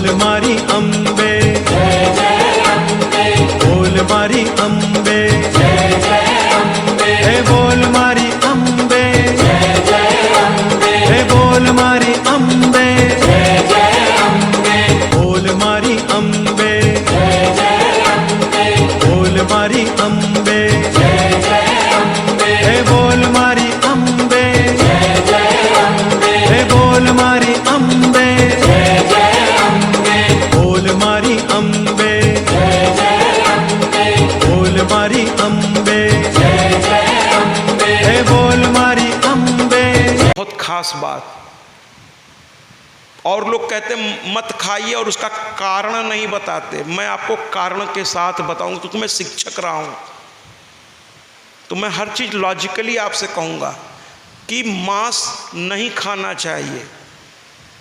बोल मारी अम्बे, बोल मारी अम्बे, हे बोल मारी अम्बे, हे बोल मारी अम्बे, बोल मारी अम्बे, बोल मारी अम्बे, हे बोल मारी अम्बे, हे बोल मारी अम्बे, बोल मारी अम्बे, बोल मारी अम्बे, हे बोल मारी अम्बे। बहुत खास बात। और लोग कहते मत खाइए और उसका कारण नहीं बताते। मैं आपको कारण के साथ बताऊंगा, क्योंकि मैं शिक्षक रहा हूं, तो मैं हर चीज़ लॉजिकली आपसे कहूँगा कि मांस नहीं खाना चाहिए।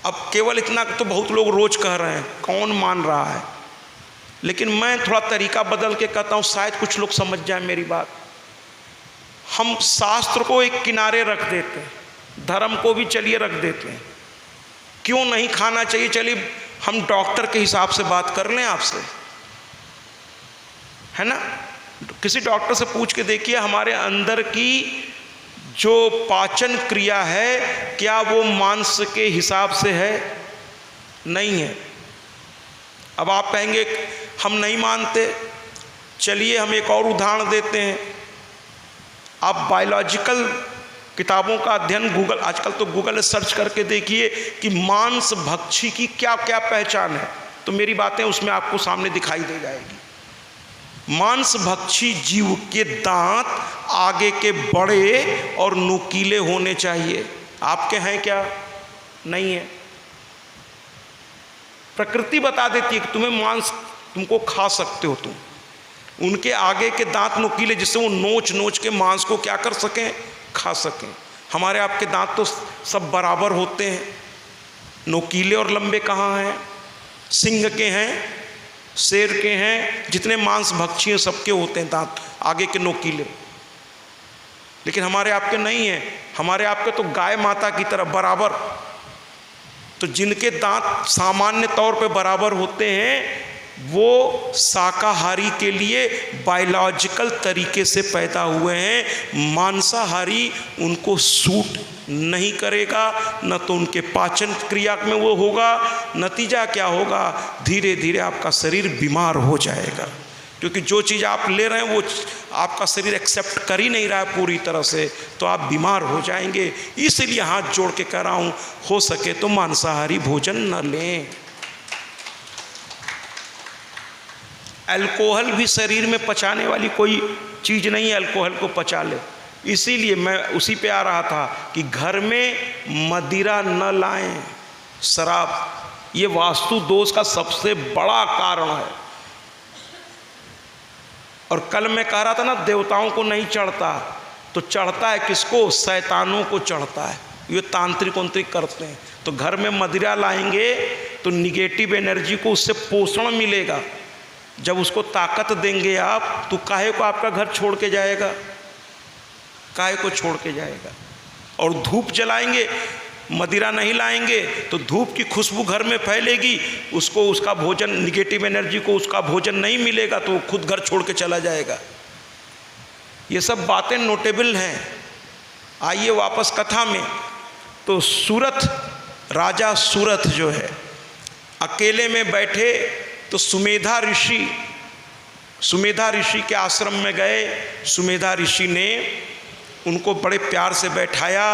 अब केवल इतना तो बहुत लोग रोज़ कह रहे हैं, कौन मान रहा है, लेकिन मैं थोड़ा तरीका बदल के कहता हूँ, शायद कुछ लोग समझ जाए मेरी बात। हम शास्त्र को एक किनारे रख देते हैं, धर्म को भी चलिए रख देते हैं। क्यों नहीं खाना चाहिए, चलिए हम डॉक्टर के हिसाब से बात कर लें आपसे, है ना। किसी डॉक्टर से पूछ के देखिए हमारे अंदर की जो पाचन क्रिया है, क्या वो मांस के हिसाब से है? नहीं है। अब आप कहेंगे हम नहीं मानते, चलिए हम एक और उदाहरण देते हैं। आप बायोलॉजिकल किताबों का अध्ययन गूगल, आजकल तो गूगल में सर्च करके देखिए कि मांस भक्षी की क्या क्या पहचान है, तो मेरी बातें उसमें आपको सामने दिखाई दे जाएगी। मांस भक्षी जीव के दांत आगे के बड़े और नुकीले होने चाहिए। आपके हैं क्या? नहीं है। प्रकृति बता देती है कि तुम्हें मांस, तुमको खा सकते हो तुम। उनके आगे के दांत नुकीले, जिससे वो नोच नोच के मांस को क्या कर सकें, खा सकें। हमारे आपके दांत तो सब बराबर होते हैं, नुकीले और लंबे कहाँ हैं? सिंह के हैं, शेर के हैं, जितने मांस भक्षी हैं सबके होते हैं दांत आगे के नुकीले, लेकिन हमारे आपके नहीं हैं। हमारे आपके तो गाय माता की तरह बराबर। तो जिनके दांत सामान्य तौर पे बराबर होते हैं, वो शाकाहारी के लिए बायोलॉजिकल तरीके से पैदा हुए हैं। मांसाहारी उनको सूट नहीं करेगा, न तो उनके पाचन क्रिया में वो होगा। नतीजा क्या होगा? धीरे धीरे आपका शरीर बीमार हो जाएगा, क्योंकि जो चीज़ आप ले रहे हैं वो आपका शरीर एक्सेप्ट कर ही नहीं रहा है पूरी तरह से, तो आप बीमार हो जाएंगे। इसलिए हाथ जोड़ के कह रहा हूँ, हो सके तो मांसाहारी भोजन न लें। अल्कोहल भी शरीर में पचाने वाली कोई चीज़ नहीं है, अल्कोहल को पचा ले। इसीलिए मैं उसी पे आ रहा था कि घर में मदिरा न लाएं, शराब। ये वास्तु दोष का सबसे बड़ा कारण है। और कल मैं कह रहा था ना, देवताओं को नहीं चढ़ता, तो चढ़ता है किसको? शैतानों को चढ़ता है। ये तांत्रिक वांत्रिक करते हैं। तो घर में मदिरा लाएंगे तो निगेटिव एनर्जी को उससे पोषण मिलेगा। जब उसको ताकत देंगे आप, तो काहे को आपका घर छोड़ के जाएगा? काहे को छोड़ के जाएगा? और धूप जलाएंगे, मदिरा नहीं लाएंगे तो धूप की खुशबू घर में फैलेगी, उसको उसका भोजन, निगेटिव एनर्जी को उसका भोजन नहीं मिलेगा, तो वो खुद घर छोड़ के चला जाएगा। ये सब बातें नोटेबल हैं। आइए वापस कथा में। तो सूरथ, राजा सूरथ जो है, अकेले में बैठे तो सुमेधा ऋषि के आश्रम में गए। सुमेधा ऋषि ने उनको बड़े प्यार से बैठाया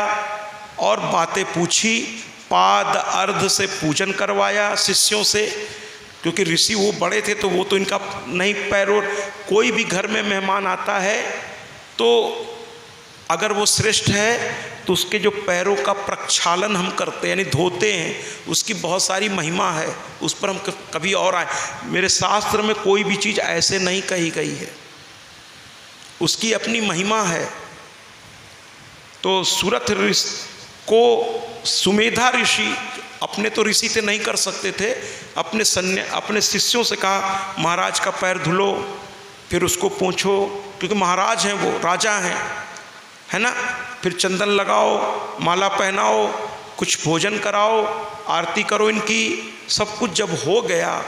और बातें पूछी, पाद अर्ध से पूजन करवाया शिष्यों से, क्योंकि ऋषि वो बड़े थे तो वो तो इनका नहीं पैरों। कोई भी घर में मेहमान आता है तो अगर वो श्रेष्ठ है तो उसके जो पैरों का प्रक्षालन हम करते हैं, यानी धोते हैं, उसकी बहुत सारी महिमा है। उस पर हम कभी और आए। मेरे शास्त्र में कोई भी चीज़ ऐसे नहीं कही गई है, उसकी अपनी महिमा है। तो सूरथ को सुमेधा ऋषि, अपने तो ऋषि थे, नहीं कर सकते थे, अपने शिष्यों से कहा महाराज का पैर धुलो, फिर उसको पोंछो, क्योंकि महाराज हैं, वो राजा हैं, है ना। फिर चंदन लगाओ, माला पहनाओ, कुछ भोजन कराओ, आरती करो इनकी। सब कुछ जब हो गया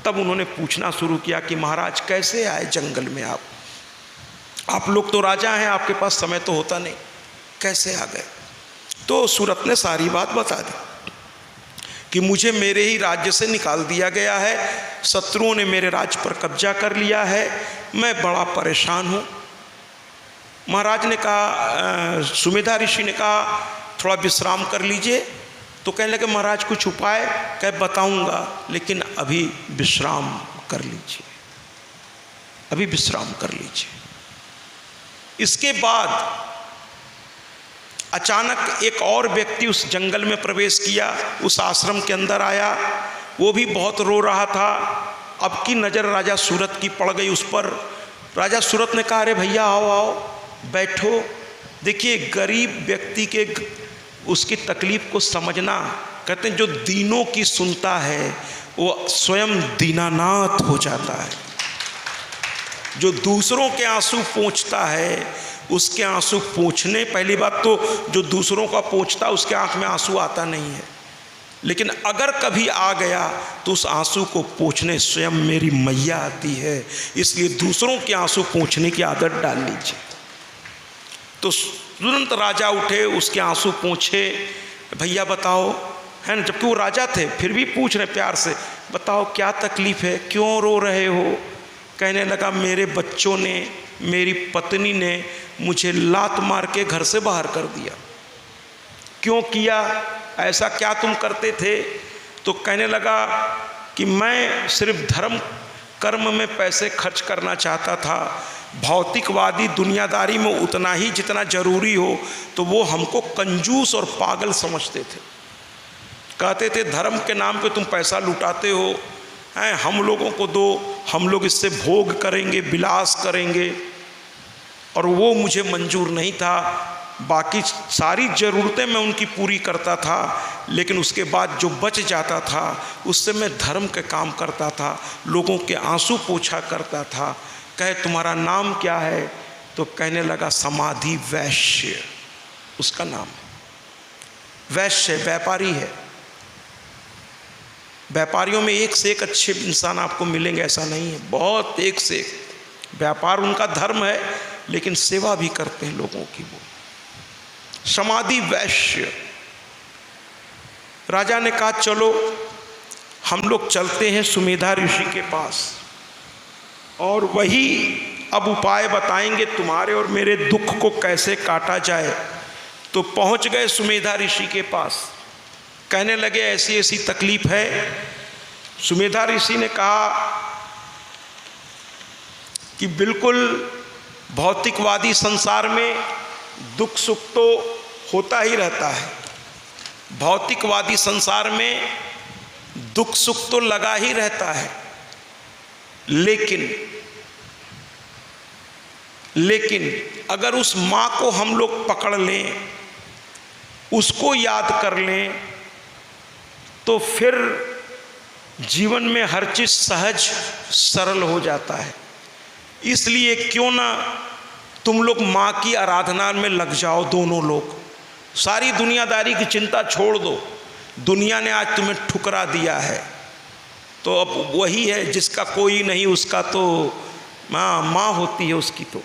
तब उन्होंने पूछना शुरू किया कि महाराज कैसे आए जंगल में आप लोग तो राजा हैं, आपके पास समय तो होता नहीं, कैसे आ गए? तो सूरत ने सारी बात बता दी कि मुझे मेरे ही राज्य से निकाल दिया गया है, शत्रुओं ने मेरे राज्य पर कब्जा कर लिया है, मैं बड़ा परेशान हूँ। महाराज ने कहा, सुमेधा ऋषि ने कहा थोड़ा विश्राम कर लीजिए। तो कहने लगे महाराज कुछ उपाय? कह बताऊंगा, लेकिन अभी विश्राम कर लीजिए, अभी विश्राम कर लीजिए। इसके बाद अचानक एक और व्यक्ति उस जंगल में प्रवेश किया, उस आश्रम के अंदर आया। वो भी बहुत रो रहा था। अब की नज़र राजा सूरत की पड़ गई उस पर। राजा सूरत ने कहा, अरे भैया आओ आओ बैठो। देखिए गरीब व्यक्ति के उसकी तकलीफ़ को समझना, कहते हैं जो दीनों की सुनता है वो स्वयं दीनानाथ हो जाता है। जो दूसरों के आंसू पोंछता है उसके आंसू पोंछने, पहली बात तो जो दूसरों का पोंछता उसके आंख में आंसू आता नहीं है, लेकिन अगर कभी आ गया तो उस आंसू को पोंछने स्वयं मेरी मैया आती है। इसलिए दूसरों के आंसू पोंछने की आदत डाल लीजिए। तो तुरंत राजा उठे, उसके आंसू पोंछे। भैया बताओ, है ना, जबकि वो राजा थे फिर भी पूछ रहे प्यार से, बताओ क्या तकलीफ़ है, क्यों रो रहे हो? कहने लगा मेरे बच्चों ने, मेरी पत्नी ने मुझे लात मार के घर से बाहर कर दिया। क्यों किया? ऐसा क्या तुम करते थे? तो कहने लगा कि मैं सिर्फ धर्म कर्म में पैसे खर्च करना चाहता था, भौतिकवादी दुनियादारी में उतना ही जितना जरूरी हो, तो वो हमको कंजूस और पागल समझते थे। कहते थे धर्म के नाम पे तुम पैसा लुटाते हो, हैं, हम लोगों को दो, हम लोग इससे भोग करेंगे, विलास करेंगे। और वो मुझे मंजूर नहीं था। बाकी सारी ज़रूरतें मैं उनकी पूरी करता था, लेकिन उसके बाद जो बच जाता था उससे मैं धर्म के काम करता था, लोगों के आंसू पोंछा करता था। कहे तुम्हारा नाम क्या है? तो कहने लगा समाधि वैश्य, उसका नाम है। वैश्य व्यापारी है। व्यापारियों में एक से एक अच्छे इंसान आपको मिलेंगे ऐसा नहीं है, बहुत एक से एक। व्यापार उनका धर्म है, लेकिन सेवा भी करते हैं लोगों की। वो समाधि वैश्य। राजा ने कहा चलो हम लोग चलते हैं सुमेधा ऋषि के पास, और वही अब उपाय बताएंगे तुम्हारे और मेरे दुख को कैसे काटा जाए। तो पहुंच गए सुमेधा ऋषि के पास। कहने लगे ऐसी ऐसी तकलीफ है। सुमेधा ऋषि ने कहा कि बिल्कुल भौतिकवादी संसार में दुख सुख तो होता ही रहता है, भौतिकवादी संसार में दुख सुख तो लगा ही रहता है, लेकिन अगर उस माँ को हम लोग पकड़ लें, उसको याद कर लें, तो फिर जीवन में हर चीज़ सहज सरल हो जाता है। इसलिए क्यों ना तुम लोग माँ की आराधना में लग जाओ, दोनों लोग। सारी दुनियादारी की चिंता छोड़ दो, दुनिया ने आज तुम्हें ठुकरा दिया है, तो अब वही है जिसका कोई नहीं, उसका तो माँ होती है, उसकी तो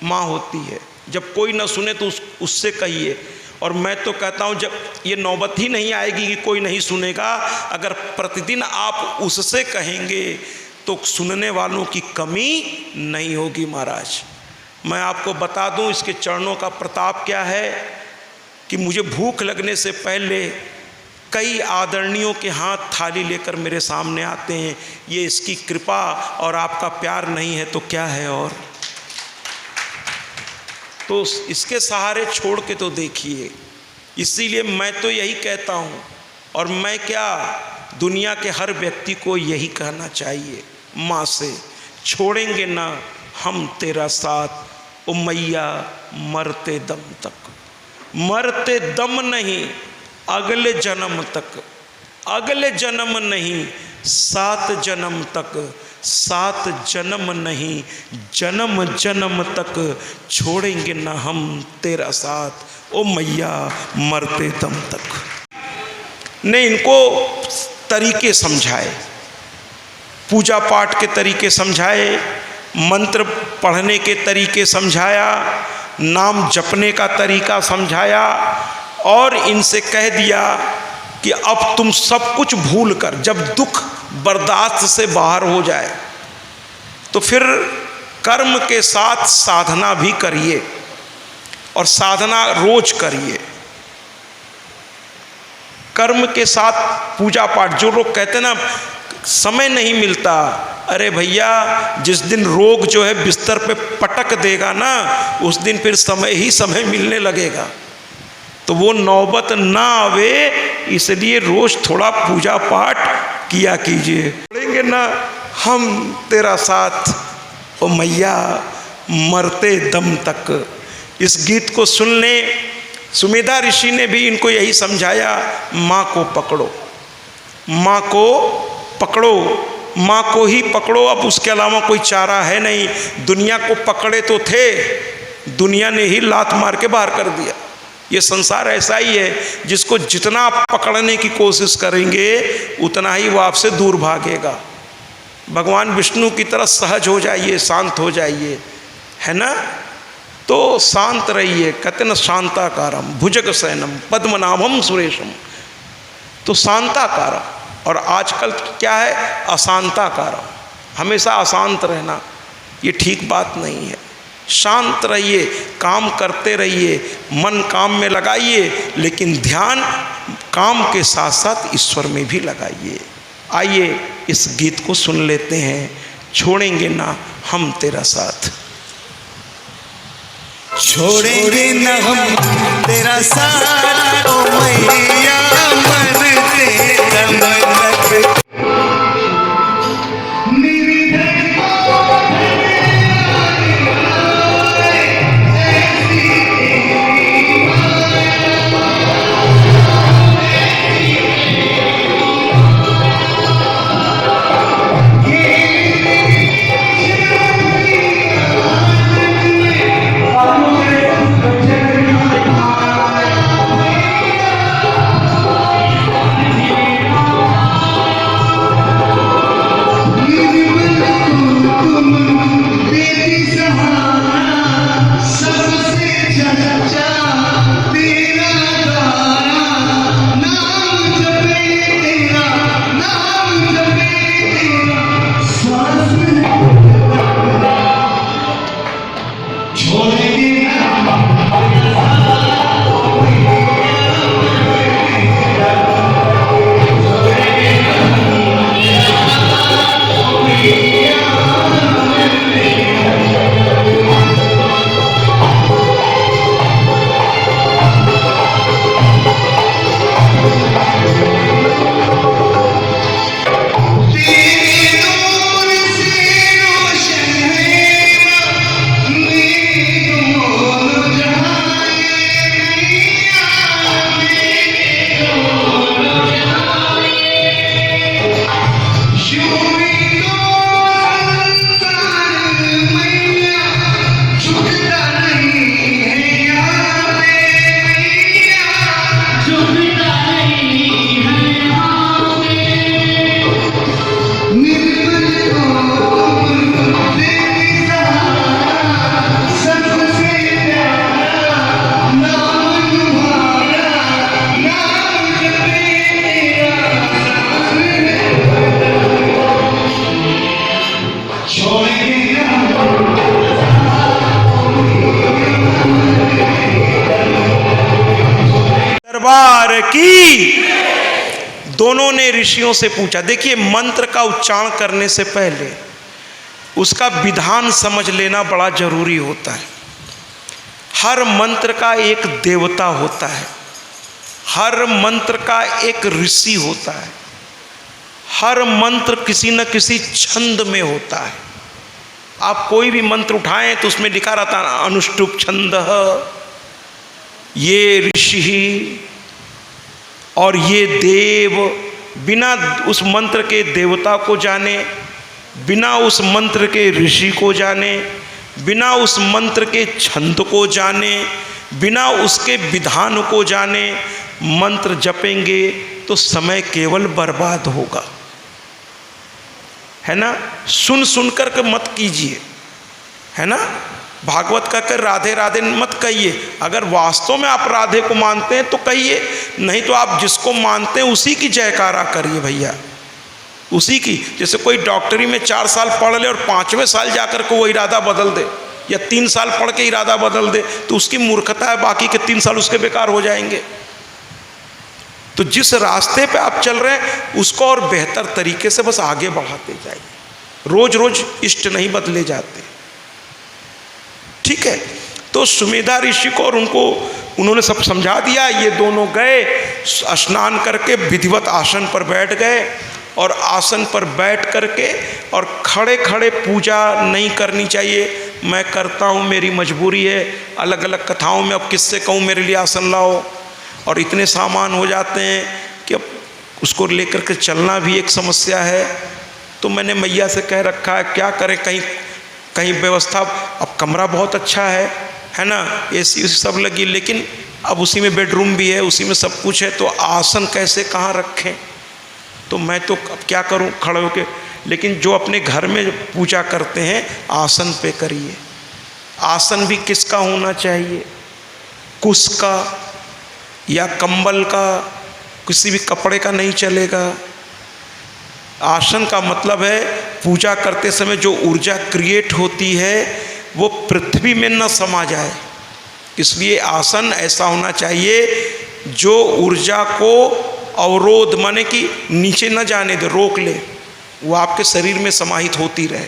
माँ होती है। जब कोई ना सुने तो उससे कहिए। और मैं तो कहता हूँ जब ये नौबत ही नहीं आएगी कि कोई नहीं सुनेगा, अगर प्रतिदिन आप उससे कहेंगे तो सुनने वालों की कमी नहीं होगी। महाराज मैं आपको बता दूं इसके चरणों का प्रताप क्या है कि मुझे भूख लगने से पहले कई आदरणीयों के हाथ थाली लेकर मेरे सामने आते हैं। ये इसकी कृपा और आपका प्यार नहीं है तो क्या है? और तो इसके सहारे छोड़ के तो देखिए। इसीलिए मैं तो यही कहता हूँ, और मैं क्या, दुनिया के हर व्यक्ति को यही कहना चाहिए, माँ से छोड़ेंगे ना हम तेरा साथ, ओ मैया मरते दम तक, मरते दम नहीं अगले जन्म तक, अगले जन्म नहीं 7 जन्म तक, सात जन्म नहीं, जन्म जन्म तक छोड़ेंगे ना हम तेरा साथ, ओ मैया मरते दम तक। ने इनको तरीके समझाए, पूजा पाठ के तरीके समझाए, मंत्र पढ़ने के तरीके समझाया, नाम जपने का तरीका समझाया, और इनसे कह दिया कि अब तुम सब कुछ भूल कर, जब दुख बर्दाश्त से बाहर हो जाए तो फिर कर्म के साथ साधना भी करिए, और साधना रोज करिए। कर्म के साथ पूजा पाठ, जो लोग कहते हैं ना समय नहीं मिलता, अरे भैया जिस दिन रोग जो है बिस्तर पे पटक देगा ना, उस दिन फिर समय ही समय मिलने लगेगा, तो वो नौबत ना आवे, इसलिए रोज थोड़ा पूजा पाठ किया कीजिए। पढ़ेंगे ना हम तेरा साथ, ओ मैया मरते दम तक। इस गीत को सुन लें। सुमेधा ऋषि ने भी इनको यही समझाया, माँ को पकड़ो, माँ को पकड़ो, माँ को ही पकड़ो, अब उसके अलावा कोई चारा है नहीं। दुनिया को पकड़े तो थे, दुनिया ने ही लात मार के बाहर कर दिया। ये संसार ऐसा ही है, जिसको जितना आप पकड़ने की कोशिश करेंगे उतना ही वो आपसे दूर भागेगा। भगवान विष्णु की तरह सहज हो जाइए, शांत हो जाइए, है ना। तो शांत रहिए, कहते न शांताकारम भुजग शयनम पद्मनाभम सुरेशम, तो शांताकारम। और आजकल क्या है, अशांताकारम, हमेशा अशांत रहना, ये ठीक बात नहीं है। शांत रहिए, काम करते रहिए, मन काम में लगाइए, लेकिन ध्यान काम के साथ साथ ईश्वर में भी लगाइए। आइए इस गीत को सुन लेते हैं, छोड़ेंगे ना हम तेरा साथ। छोड़ेंगे न हम तेरा साथ, ओ मैया मरते दम तक। दरबार की। दोनों ने ऋषियों से पूछा। देखिए, मंत्र का उच्चारण करने से पहले उसका विधान समझ लेना बड़ा जरूरी होता है। हर मंत्र का एक देवता होता है, हर मंत्र का एक ऋषि होता है, हर मंत्र किसी न किसी छंद में होता है। आप कोई भी मंत्र उठाएं तो उसमें लिखा रहता है अनुष्टुप छंदः, ये ऋषि और ये देव। बिना उस मंत्र के देवता को जाने, बिना उस मंत्र के ऋषि को जाने, बिना उस मंत्र के छंद को जाने, बिना उसके विधान को जाने मंत्र जपेंगे तो समय केवल बर्बाद होगा, है ना। सुन सुन कर के मत कीजिए, है ना। भागवत का कर राधे राधे मत कहिए। अगर वास्तव में आप राधे को मानते हैं तो कहिए, नहीं तो आप जिसको मानते हैं उसी की जयकारा करिए भैया, उसी की। जैसे कोई डॉक्टरी में 4 साल पढ़ ले और 5वें साल जाकर के वो इरादा बदल दे, या 3 साल पढ़ के इरादा बदल दे, तो उसकी मूर्खता है, बाकी के 3 साल उसके बेकार हो जाएंगे। तो जिस रास्ते पे आप चल रहे हैं उसको और बेहतर तरीके से बस आगे बढ़ाते जाइए। रोज रोज इष्ट नहीं बदले जाते, ठीक है। तो सुमेधा ऋषि को और उन्होंने सब समझा दिया। ये दोनों गए, स्नान करके विधिवत आसन पर बैठ गए, और आसन पर बैठ करके और खड़े खड़े पूजा नहीं करनी चाहिए। मैं करता हूँ, मेरी मजबूरी है, अलग अलग कथाओं में अब किससे कहूँ मेरे लिए आसन लाओ, और इतने सामान हो जाते हैं कि अब उसको लेकर के चलना भी एक समस्या है। तो मैंने मैया से कह रखा है क्या करें, कहीं व्यवस्था, अब कमरा बहुत अच्छा है ना, एसी सब लगी, लेकिन अब उसी में बेडरूम भी है, उसी में सब कुछ है, तो आसन कैसे कहाँ रखें। तो मैं तो अब क्या करूं खड़े होके। लेकिन जो अपने घर में पूजा करते हैं आसन पे करिए। आसन भी किसका होना चाहिए, कुश का या कंबल का, किसी भी कपड़े का नहीं चलेगा। आसन का मतलब है पूजा करते समय जो ऊर्जा क्रिएट होती है वो पृथ्वी में न समा जाए, इसलिए आसन ऐसा होना चाहिए जो ऊर्जा को अवरोध माने कि नीचे न जाने दे, रोक ले, वो आपके शरीर में समाहित होती रहे।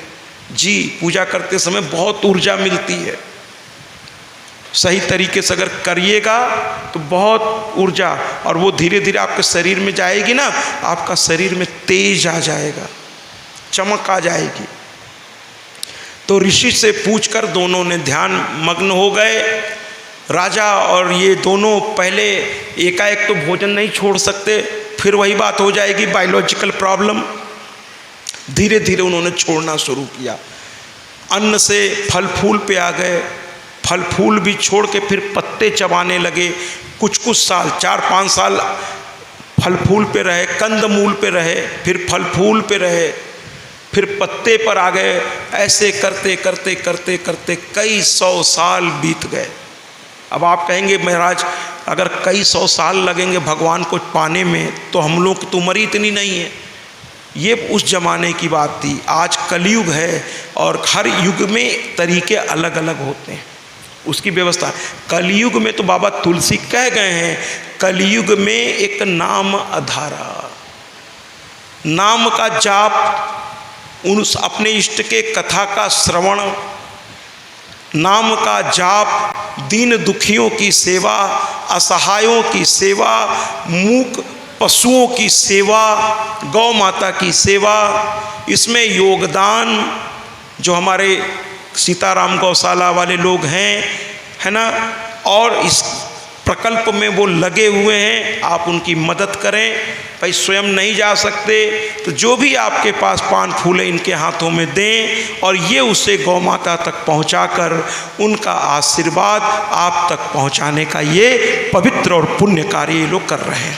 जी, पूजा करते समय बहुत ऊर्जा मिलती है, सही तरीके से अगर करिएगा तो बहुत ऊर्जा, और वो धीरे धीरे आपके शरीर में जाएगी ना, आपका शरीर में तेज आ जाएगा, चमक आ जाएगी। तो ऋषि से पूछकर दोनों ने ध्यान मग्न हो गए। राजा और ये दोनों पहले एकाएक तो भोजन नहीं छोड़ सकते, फिर वही बात हो जाएगी बायोलॉजिकल प्रॉब्लम। धीरे धीरे उन्होंने छोड़ना शुरू किया, अन्न से फल फूल पे आ गए, फल फूल भी छोड़ के फिर पत्ते चबाने लगे। कुछ साल 4-5 साल फल फूल पे रहे, कंद मूल पे रहे, फिर फल फूल पे रहे, फिर पत्ते पर आ गए। ऐसे करते करते करते करते कई 100 साल बीत गए। अब आप कहेंगे महाराज अगर कई 100 साल लगेंगे भगवान को पाने में तो हम लोग की तो उम्र इतनी नहीं है। ये उस जमाने की बात थी। आज कलयुग है और हर युग में तरीके अलग अलग होते हैं, उसकी व्यवस्था। कलयुग में तो बाबा तुलसी कह गए हैं, कलयुग में एक नाम आधारा, नाम का जाप, उस अपने इष्ट के कथा का श्रवण, नाम का जाप, दीन दुखियों की सेवा, असहायों की सेवा, मूक पशुओं की सेवा, गौ माता की सेवा, इसमें योगदान जो हमारे सीताराम गौशाला वाले लोग हैं, है ना, और इस प्रकल्प में वो लगे हुए हैं, आप उनकी मदद करें। भाई स्वयं नहीं जा सकते तो जो भी आपके पास पान फूल है इनके हाथों में दें, और ये उसे गौ माता तक पहुंचाकर उनका आशीर्वाद आप तक पहुंचाने का ये पवित्र और पुण्य कार्य ये लोग कर रहे हैं।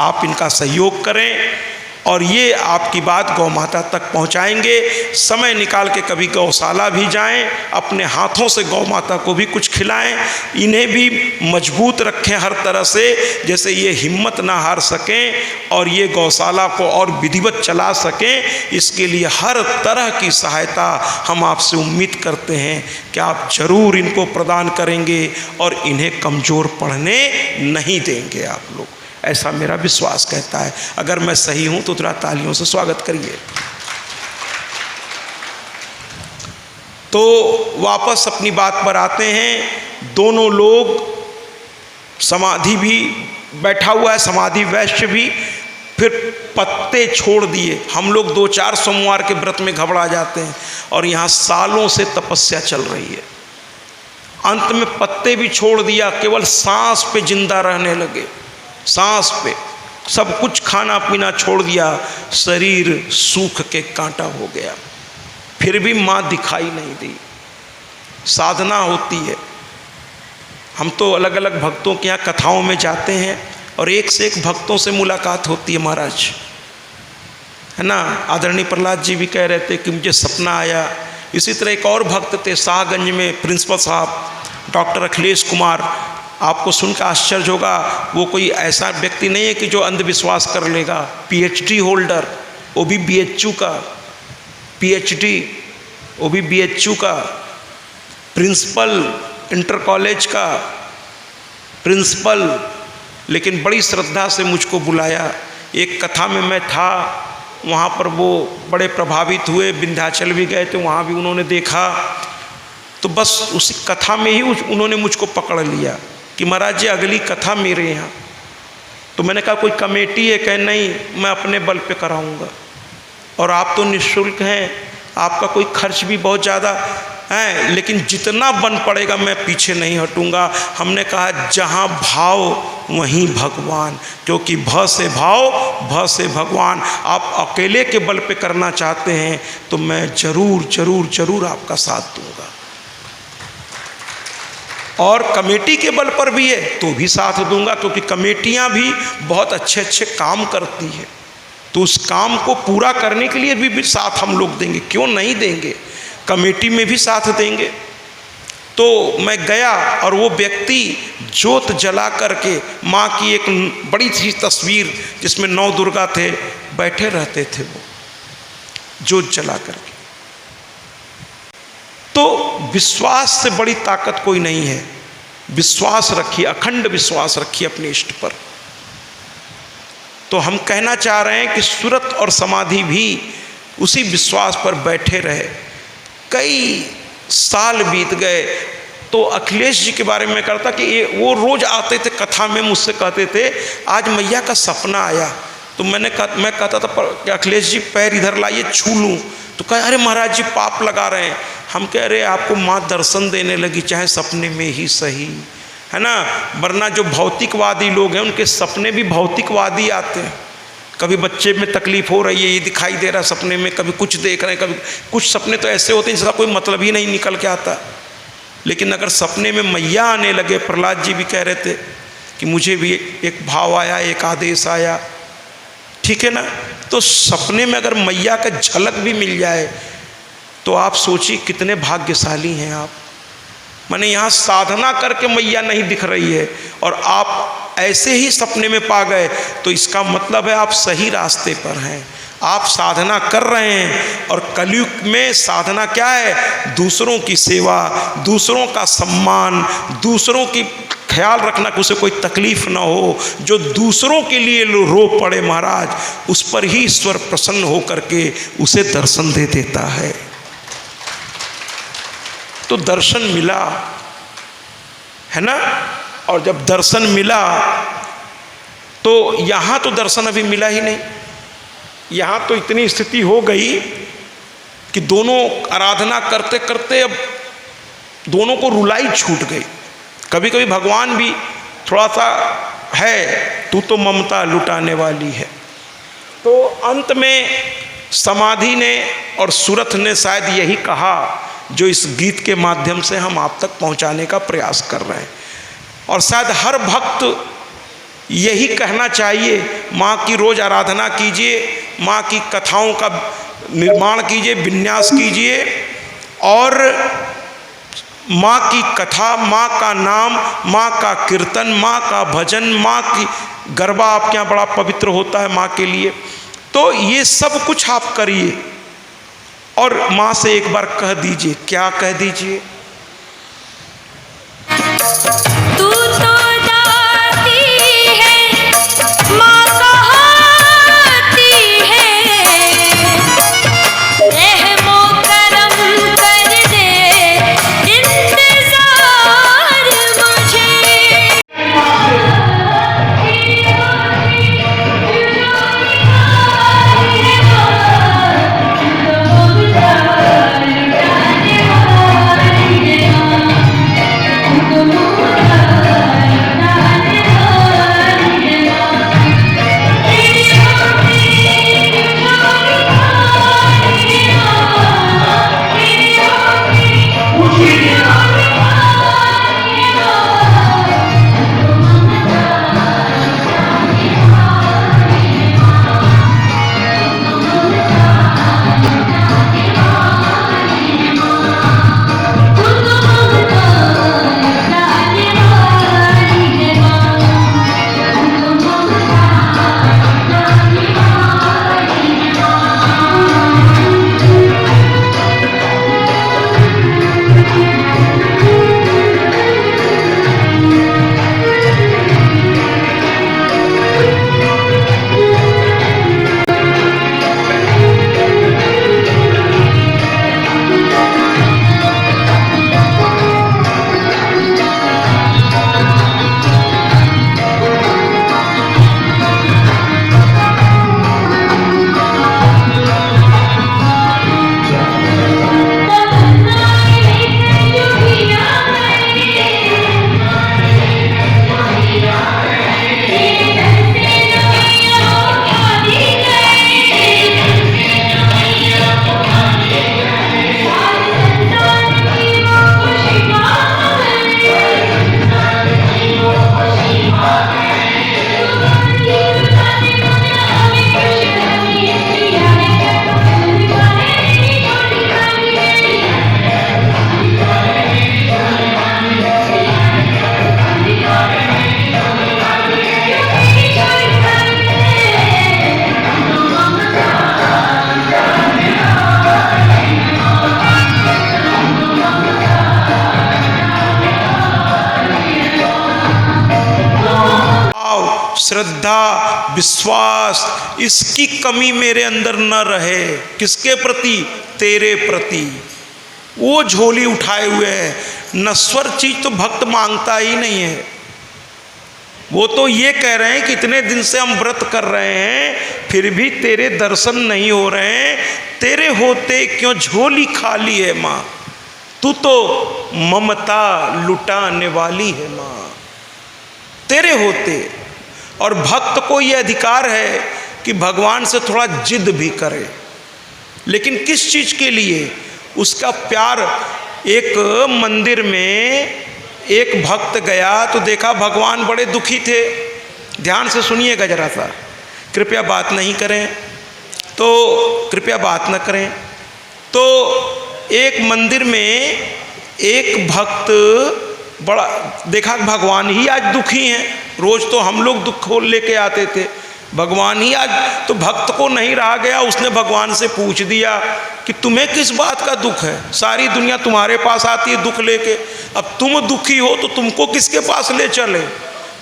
आप इनका सहयोग करें और ये आपकी बात गौ माता तक पहुंचाएंगे। समय निकाल के कभी गौशाला भी जाएं, अपने हाथों से गौ माता को भी कुछ खिलाएं, इन्हें भी मजबूत रखें हर तरह से, जैसे ये हिम्मत ना हार सकें और ये गौशाला को और विधिवत चला सकें। इसके लिए हर तरह की सहायता हम आपसे उम्मीद करते हैं कि आप जरूर इनको प्रदान करेंगे और इन्हें कमज़ोर पड़ने नहीं देंगे आप लोग, ऐसा मेरा विश्वास कहता है। अगर मैं सही हूं तो थोड़ा तालियों से स्वागत करिए। तो वापस अपनी बात पर आते हैं। दोनों लोग, समाधि भी बैठा हुआ है, समाधि वैश्य भी, फिर पत्ते छोड़ दिए। हम लोग 2-4 सोमवार के व्रत में घबरा जाते हैं और यहाँ सालों से तपस्या चल रही है। अंत में पत्ते भी छोड़ दिया, केवल सांस पे जिंदा रहने लगे, सांस पे। सब कुछ खाना पीना छोड़ दिया, शरीर सूख के कांटा हो गया, फिर भी माँ दिखाई नहीं दी। साधना होती है। हम तो अलग अलग भक्तों के यहाँ कथाओं में जाते हैं और एक से एक भक्तों से मुलाकात होती है महाराज, है ना। आदरणीय प्रहलाद जी भी कह रहे थे कि मुझे सपना आया। इसी तरह एक और भक्त थे शाहगंज में, प्रिंसिपल साहब डॉक्टर अखिलेश कुमार। आपको सुनकर आश्चर्य होगा, वो कोई ऐसा व्यक्ति नहीं है कि जो अंधविश्वास कर लेगा। पीएचडी होल्डर, वो भी बीएचयू का, पीएचडी वो भी बीएचयू का, प्रिंसिपल इंटर कॉलेज का प्रिंसिपल, लेकिन बड़ी श्रद्धा से मुझको बुलाया। एक कथा में मैं था, वहाँ पर वो बड़े प्रभावित हुए। विंध्याचल भी गए थे, वहाँ भी उन्होंने देखा। तो बस उसी कथा में ही उन्होंने मुझको पकड़ लिया कि महाराज जी अगली कथा मेरे यहाँ। तो मैंने कहा कोई कमेटी है? कहे नहीं, मैं अपने बल पे कराऊंगा, और आप तो निःशुल्क हैं, आपका कोई खर्च भी बहुत ज़्यादा है, लेकिन जितना बन पड़ेगा मैं पीछे नहीं हटूंगा। हमने कहा जहाँ भाव वहीं भगवान, क्योंकि भ से भाव, भ से भगवान। आप अकेले के बल पे करना चाहते हैं तो मैं जरूर जरूर जरूर आपका साथ दूंगा, और कमेटी के बल पर भी है तो भी साथ दूंगा, क्योंकि कमेटियां भी बहुत अच्छे अच्छे काम करती है। तो उस काम को पूरा करने के लिए भी साथ हम लोग देंगे, क्यों नहीं देंगे, कमेटी में भी साथ देंगे। तो मैं गया और वो व्यक्ति जोत जला करके, माँ की एक बड़ी सी तस्वीर जिसमें 9 दुर्गा थे, बैठे रहते थे वो जोत जला करके। तो विश्वास से बड़ी ताकत कोई नहीं है। विश्वास रखिए, अखंड विश्वास रखिए अपने इष्ट पर। तो हम कहना चाह रहे हैं कि सुरत और समाधि भी उसी विश्वास पर बैठे रहे। कई साल बीत गए तो अखिलेश जी के बारे में करता कि वो रोज आते थे कथा में, मुझसे कहते थे आज मैया का सपना आया। तो मैं कहता था कि अखिलेश जी पैर इधर लाइए, छू लूँ। तो कहे अरे महाराज जी पाप लगा रहे हैं। हम कह रहे आपको माँ दर्शन देने लगी, चाहे सपने में ही सही, है ना। वरना जो भौतिकवादी लोग हैं उनके सपने भी भौतिकवादी आते हैं। कभी बच्चे में तकलीफ हो रही है, ये दिखाई दे रहा सपने में, कभी कुछ देख रहे हैं, कभी कुछ सपने तो ऐसे होते हैं जिसका कोई मतलब ही नहीं निकल के आता। लेकिन अगर सपने में मैया आने लगे, प्रहलाद जी भी कह रहे थे कि मुझे भी एक भाव आया, एक आदेश आया, ठीक है ना। तो सपने में अगर मैया का झलक भी मिल जाए तो आप सोचिए कितने भाग्यशाली हैं आप। माने यहाँ साधना करके मैया नहीं दिख रही है और आप ऐसे ही सपने में पा गए, तो इसका मतलब है आप सही रास्ते पर हैं, आप साधना कर रहे हैं। और कलयुग में साधना क्या है? दूसरों की सेवा, दूसरों का सम्मान, दूसरों की ख्याल रखना कि उसे कोई तकलीफ ना हो। जो दूसरों के लिए रो पड़े महाराज, उस पर ही ईश्वर प्रसन्न हो करके उसे दर्शन दे देता है। तो दर्शन मिला, है ना। और जब दर्शन मिला तो यहाँ तो दर्शन अभी मिला ही नहीं। यहाँ तो इतनी स्थिति हो गई कि दोनों आराधना करते करते अब दोनों को रुलाई छूट गई। कभी कभी भगवान भी थोड़ा सा है, तू तो ममता लुटाने वाली है। तो अंत में समाधि ने और सुरथ ने शायद यही कहा जो इस गीत के माध्यम से हम आप तक पहुंचाने का प्रयास कर रहे हैं। और शायद हर भक्त यही कहना चाहिए, माँ की रोज आराधना कीजिए, माँ की कथाओं का निर्माण कीजिए, विन्यास कीजिए, और माँ की कथा, माँ का नाम, माँ का कीर्तन, माँ का भजन, माँ की गरबा आपके यहाँ बड़ा पवित्र होता है माँ के लिए। तो ये सब कुछ आप करिए और माँ से एक बार कह दीजिए। क्या कह दीजिए? तू तो दाती है, माँ कहाती है, रहमो करम कर दे इंतजार मुझे। विश्वास, इसकी कमी मेरे अंदर न रहे। किसके प्रति? तेरे प्रति। वो झोली उठाए हुए है। नश्वर चीज तो भक्त मांगता ही नहीं है। वो तो ये कह रहे हैं कि इतने दिन से हम व्रत कर रहे हैं फिर भी तेरे दर्शन नहीं हो रहे हैं, तेरे होते क्यों झोली खाली है माँ, तू तो ममता लुटाने वाली है माँ, तेरे होते। और भक्त को ये अधिकार है कि भगवान से थोड़ा जिद भी करे, लेकिन किस चीज़ के लिए? उसका प्यार। एक मंदिर में एक भक्त गया तो देखा भगवान बड़े दुखी थे। ध्यान से सुनिएगा जरा सा, कृपया बात नहीं करें, तो कृपया बात न करें। तो एक मंदिर में एक भक्त बड़ा देखा भगवान ही आज दुखी हैं। रोज़ तो हम लोग दुख लेके आते थे, भगवान ही आज तो भक्त को नहीं रहा गया। उसने भगवान से पूछ दिया कि तुम्हें किस बात का दुख है? सारी दुनिया तुम्हारे पास आती है दुख लेके, अब तुम दुखी हो तो तुमको किसके पास ले चले?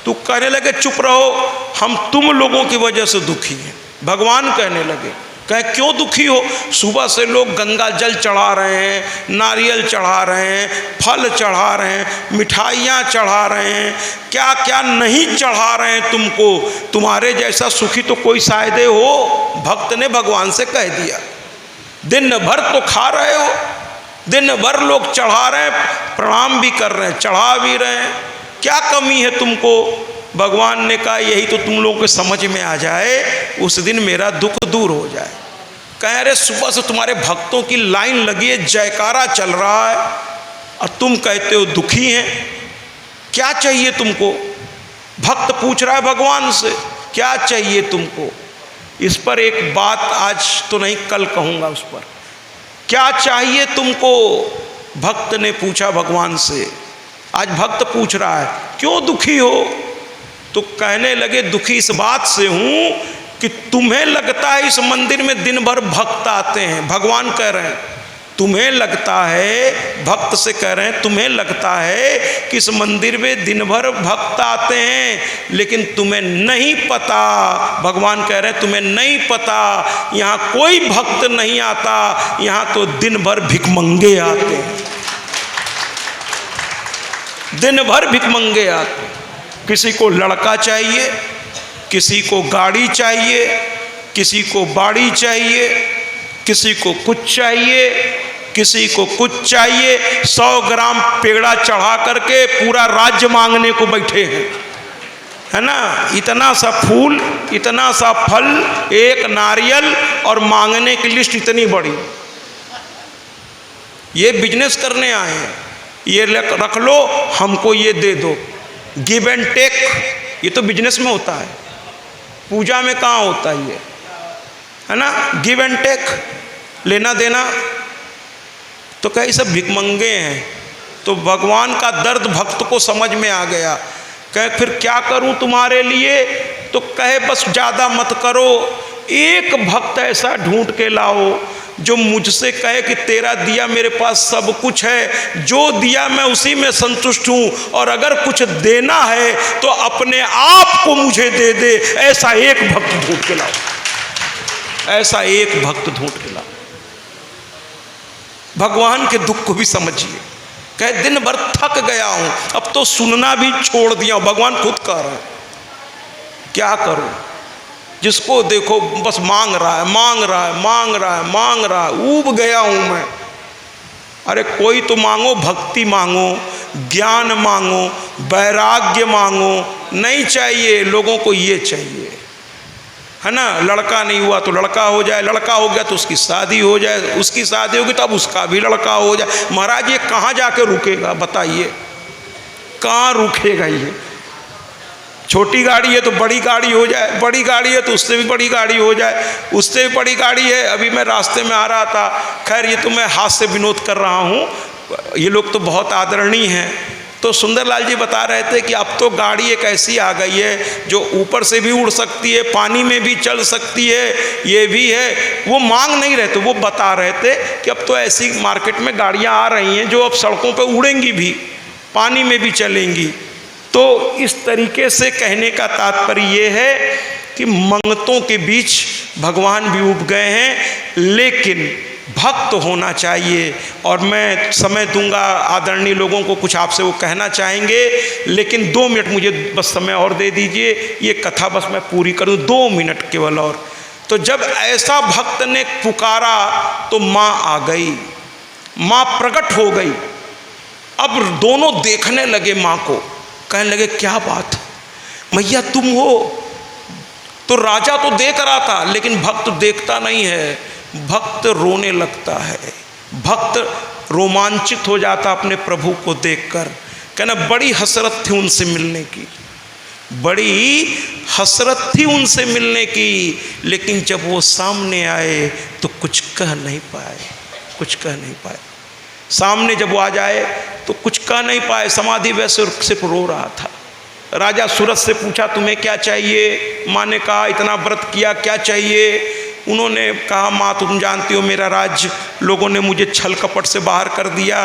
तो कहने लगे चुप रहो, हम तुम लोगों की वजह से दुखी हैं। भगवान कहने लगे, कहे क्यों दुखी हो? सुबह से लोग गंगा जल चढ़ा रहे हैं, नारियल चढ़ा रहे हैं, फल चढ़ा रहे हैं, मिठाइयाँ चढ़ा रहे हैं, क्या क्या नहीं चढ़ा रहे हैं तुमको। तुम्हारे जैसा सुखी तो कोई शायद हो। भक्त ने भगवान से कह दिया, दिन भर तो खा रहे हो, दिन भर लोग चढ़ा रहे हैं, प्रणाम भी कर रहे हैं, चढ़ा भी रहे हैं, क्या कमी है तुमको? भगवान ने कहा यही तो तुम लोगों को समझ में आ जाए, उस दिन मेरा दुख दूर हो जाए। कह रहे सुबह से तुम्हारे भक्तों की लाइन लगी है, जयकारा चल रहा है, और तुम कहते हो दुखी हैं, क्या चाहिए तुमको? भक्त पूछ रहा है भगवान से क्या चाहिए तुमको। इस पर एक बात आज तो नहीं कल कहूँगा उस पर, क्या चाहिए तुमको? भक्त ने पूछा भगवान से। आज भक्त पूछ रहा है क्यों दुखी हो? तो कहने लगे दुखी इस बात से हूँ कि तुम्हें लगता है इस मंदिर में दिन भर भक्त आते हैं। भगवान कह रहे हैं तुम्हें लगता है, भक्त से कह रहे हैं तुम्हें लगता है कि इस मंदिर में दिन भर भक्त आते हैं, लेकिन तुम्हें नहीं पता। भगवान कह रहे हैं तुम्हें नहीं पता, यहाँ कोई भक्त नहीं आता, यहाँ तो दिन भर भिखमंगे आते हैं, दिन भर भिखमंगे आते हैं। किसी को लड़का चाहिए, किसी को गाड़ी चाहिए, किसी को बाड़ी चाहिए, किसी को कुछ चाहिए, किसी को कुछ चाहिए। 100 ग्राम पेड़ा चढ़ा करके पूरा राज्य मांगने को बैठे हैं, है ना? इतना सा फूल, इतना सा फल, एक नारियल, और मांगने की लिस्ट इतनी बड़ी। ये बिजनेस करने आए हैं, ये रख लो, हमको ये दे दो। गिव एंड टेक, ये तो बिजनेस में होता है, पूजा में कहाँ होता है ना? गिव एंड टेक, लेना देना। तो कई सब भिखमंगे हैं। तो भगवान का दर्द भक्त को समझ में आ गया। कहे फिर क्या करूं तुम्हारे लिए? तो कहे बस ज़्यादा मत करो, एक भक्त ऐसा ढूंढ के लाओ जो मुझसे कहे कि तेरा दिया मेरे पास सब कुछ है, जो दिया मैं उसी में संतुष्ट हूँ, और अगर कुछ देना है तो अपने आप को मुझे दे दे। ऐसा एक भक्त ढूंढ के लाओ, ऐसा एक भक्त ढूंढ के लाओ। भगवान के दुख को भी समझिए। कहे दिन भर थक गया हूँ, अब तो सुनना भी छोड़ दिया। भगवान खुद कह रहे हैं क्या करूँ? जिसको देखो बस मांग रहा है, मांग रहा है, मांग रहा है, मांग रहा है, ऊब गया हूँ मैं। अरे कोई तो मांगो, भक्ति मांगो, ज्ञान मांगो, वैराग्य मांगो। नहीं चाहिए लोगों को, ये चाहिए, है ना? लड़का नहीं हुआ तो लड़का हो जाए, लड़का हो गया तो उसकी शादी हो जाए, उसकी शादी होगी तो अब उसका भी लड़का हो जाए। महाराज ये कहाँ जाके रुकेगा बताइए? कहाँ रुकेगा ये? छोटी गाड़ी है तो बड़ी गाड़ी हो जाए, बड़ी गाड़ी है तो उससे भी बड़ी गाड़ी हो जाए, उससे भी बड़ी गाड़ी है। अभी मैं रास्ते में आ रहा था, खैर ये तो मैं हाथ से विनोद कर रहा हूँ, ये लोग तो बहुत आदरणीय हैं। तो सुंदरलाल जी बता रहे थे कि अब तो गाड़ी एक ऐसी आ गई है जो ऊपर से भी उड़ सकती है, पानी में भी चल सकती है, ये भी है। वो मांग नहीं रहे थे, वो बता रहे थे कि अब तो ऐसी मार्केट में गाड़ियाँ आ रही हैं जो अब सड़कों पर उड़ेंगी भी, पानी में भी चलेंगी। तो इस तरीके से कहने का तात्पर्य ये है कि मंगतों के बीच भगवान भी उब गए हैं, लेकिन भक्त होना चाहिए। और मैं समय दूंगा आदरणीय लोगों को, कुछ आपसे वो कहना चाहेंगे, लेकिन 2 मिनट मुझे बस समय और दे दीजिए, ये कथा बस मैं पूरी करूँ, 2 मिनट केवल और। तो जब ऐसा भक्त ने पुकारा तो माँ आ गई, माँ प्रकट हो गई। अब दोनों देखने लगे माँ को, कहने लगे क्या बात मैया तुम हो? तो राजा तो देख रहा था, लेकिन भक्त देखता नहीं है, भक्त रोने लगता है, भक्त रोमांचित हो जाता अपने प्रभु को देखकर। कहना बड़ी हसरत थी उनसे मिलने की, बड़ी हसरत थी उनसे मिलने की, लेकिन जब वो सामने आए तो कुछ कह नहीं पाए, कुछ कह नहीं पाए। सामने जब वो आ जाए तो कुछ कह नहीं पाए, समाधि वैसे सिर्फ रो रहा था। राजा सूरज से पूछा तुम्हें क्या चाहिए? माँ ने कहा इतना व्रत किया, क्या चाहिए? उन्होंने कहा माँ तुम जानती हो मेरा राज्य लोगों ने मुझे छल कपट से बाहर कर दिया,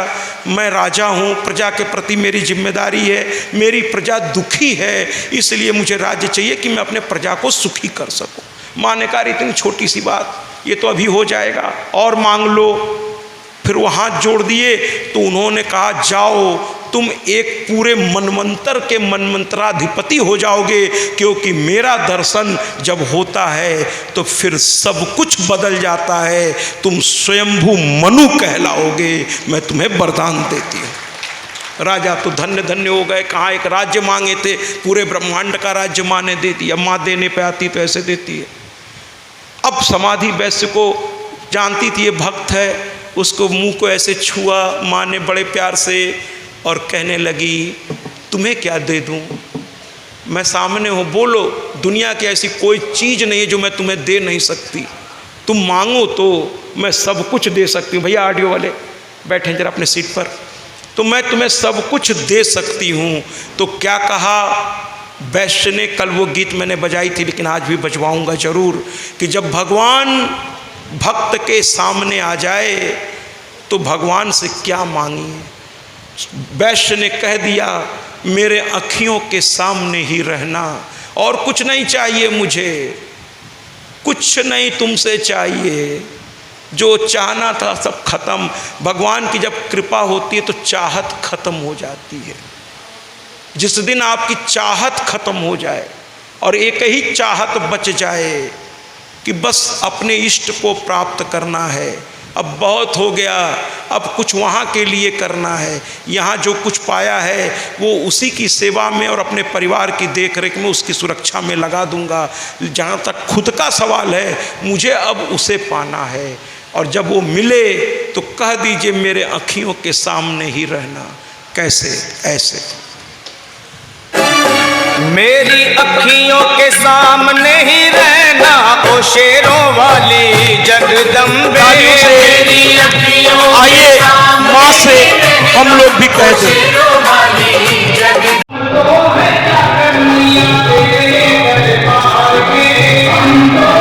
मैं राजा हूँ, प्रजा के प्रति मेरी जिम्मेदारी है, मेरी प्रजा दुखी है, इसलिए मुझे राज्य चाहिए कि मैं अपने प्रजा को सुखी कर सकूँ। माँ ने कहा इतनी छोटी सी बात, ये तो अभी हो जाएगा, और मांग लो। फिर वो हाथ जोड़ दिए तो उन्होंने कहा जाओ तुम एक पूरे मनमंत्र के मनमंत्राधिपति हो जाओगे, क्योंकि मेरा दर्शन जब होता है तो फिर सब कुछ बदल जाता है, तुम स्वयंभू मनु कहलाओगे, मैं तुम्हें वरदान देती हूँ। राजा तो धन्य धन्य हो गए, कहाँ एक राज्य मांगे थे, पूरे ब्रह्मांड का राज्य माँ ने दे दिया। माँ देने पे आती तो ऐसे देती है। अब समाधि वैश्य को जानती थी ये भक्त है, उसको मुंह को ऐसे छुआ माँ ने बड़े प्यार से, और कहने लगी तुम्हें क्या दे दूँ, मैं सामने हूँ, बोलो, दुनिया की ऐसी कोई चीज़ नहीं है जो मैं तुम्हें दे नहीं सकती, तुम मांगो तो मैं सब कुछ दे सकती हूँ। भैया ऑडियो वाले बैठे जरा अपने सीट पर, तो मैं तुम्हें सब कुछ दे सकती हूँ। तो क्या कहा वैश्य ने? कल वो गीत मैंने बजाई थी, लेकिन आज भी बजवाऊँगा ज़रूर, कि जब भगवान भक्त के सामने आ जाए तो भगवान से क्या मांगिए। वैश्य ने कह दिया मेरे अखियों के सामने ही रहना, और कुछ नहीं चाहिए मुझे, कुछ नहीं तुमसे चाहिए, जो चाहना था सब खत्म। भगवान की जब कृपा होती है तो चाहत खत्म हो जाती है। जिस दिन आपकी चाहत खत्म हो जाए और एक ही चाहत बच जाए कि बस अपने इष्ट को प्राप्त करना है, अब बहुत हो गया, अब कुछ वहाँ के लिए करना है, यहाँ जो कुछ पाया है वो उसी की सेवा में और अपने परिवार की देख रेख में उसकी सुरक्षा में लगा दूंगा। जहाँ तक खुद का सवाल है मुझे अब उसे पाना है, और जब वो मिले तो कह दीजिए मेरे अखियों के सामने ही रहना। कैसे? ऐसे मेरी अखियों के सामने ही रहना, ओ शेरों वाली जगदम्बे। मेरी अखियों आइए माँ से हम लोग भी कह दें, के